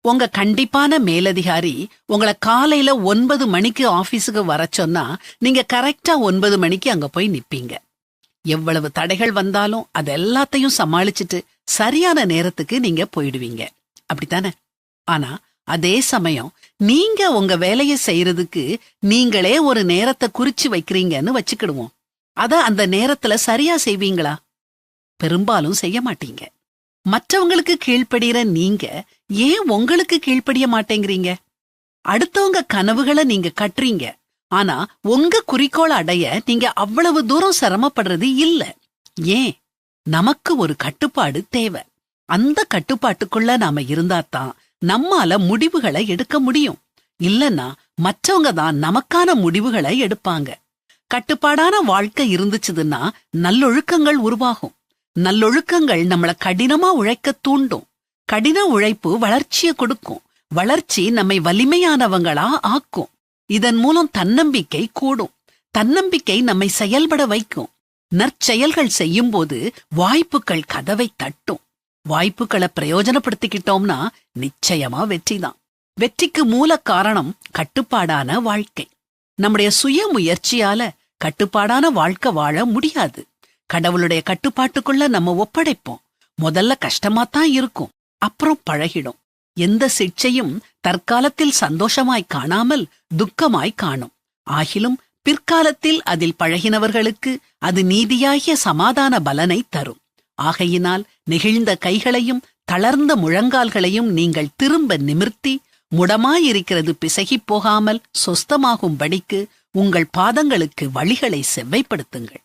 உங்க கண்டிப்பான மேலதிகாரி உங்களை காலையில 9 மணிக்கு ஆபீஸுக்கு வர சொன்னா நீங்க கரெக்டா 9 மணிக்கு அங்க போய் நிப்பீங்க. எவ்வளவு தடைகள் வந்தாலும் அது எல்லாத்தையும் சமாளிச்சுட்டு சரியான நேரத்துக்கு நீங்க போயிடுவீங்க. அப்படித்தானே? ஆனா அதே சமயம் நீங்க உங்க வேலையை செய்யறதுக்கு நீங்களே ஒரு நேரத்தை குறிச்சு வைக்கிறீங்கன்னு வச்சுக்கிடுவோம். அத அந்த நேரத்துல சரியா செய்வீங்களா? பெரும்பாலும் செய்ய மாட்டீங்க. மற்றவங்களுக்கு கீழ்ப்படிற நீங்க ஏன் உங்களுக்கு கீழ்ப்படிய மாட்டேங்கிறீங்க? அடுத்தவங்க கனவுகளை நீங்க கட்டுறீங்க. ஆனா உங்க குறிக்கோள் அடைய நீங்க அவ்வளவு தூரம் சிரமப்படுறது இல்ல. ஏன்? நமக்கு ஒரு கட்டுப்பாடு தேவை. அந்த கட்டுப்பாட்டுக்குள்ள நாம இருந்தாதான் நம்மால முடிவுகளை எடுக்க முடியும். இல்லன்னா மற்றவங்க தான் நமக்கான முடிவுகளை எடுப்பாங்க. கட்டுப்பாடான வாழ்க்கை இருந்துச்சுதுன்னா நல்லொழுக்கங்கள் உருவாகும். நல்லொழுக்கங்கள் நம்மள கடினமா உழைக்க தூண்டும். கடின உழைப்பு வளர்ச்சிய கொடுக்கும். வளர்ச்சி நம்மை வலிமையானவங்களா ஆக்கும். இதன் மூலம் தன்னம்பிக்கை கூடும். தன்னம்பிக்கை நம்மை செயல்பட வைக்கும். நற்செயல்கள் செய்யும் போது வாய்ப்புகள் கதவை தட்டும். வாய்ப்புகளை பிரயோஜனப்படுத்திக்கிட்டோம்னா நிச்சயமா வெற்றிதான். வெற்றிக்கு மூல காரணம் கட்டுப்பாடான வாழ்க்கை. நம்முடைய சுய முயற்சியால கட்டுப்பாடான வாழ்க்கை வாழ முடியாது. கடவுளுடைய கட்டுப்பாட்டுக்குள்ள நம்ம ஒப்படைப்போம். முதல்ல கஷ்டமாத்தான் இருக்கும், அப்புறம் பழகிடும். எந்த சிக்ஷையும் தற்காலத்தில் சந்தோஷமாய் காணாமல் துக்கமாய் காணும். ஆகிலும் பிற்காலத்தில் அதில் பழகினவர்களுக்கு அது நீதியாகிய சமாதான பலனை தரும். ஆகையினால் நெகிழ்ந்த கைகளையும் தளர்ந்த முழங்கால்களையும் நீங்கள் திரும்ப நிமிர்த்தி முடமாயிருக்கிறது பிசகிப் போகாமல் சொஸ்தமாகும்படிக்கு உங்கள் பாதங்களுக்கு வழிகளை செவ்வைப்படுத்துங்கள்.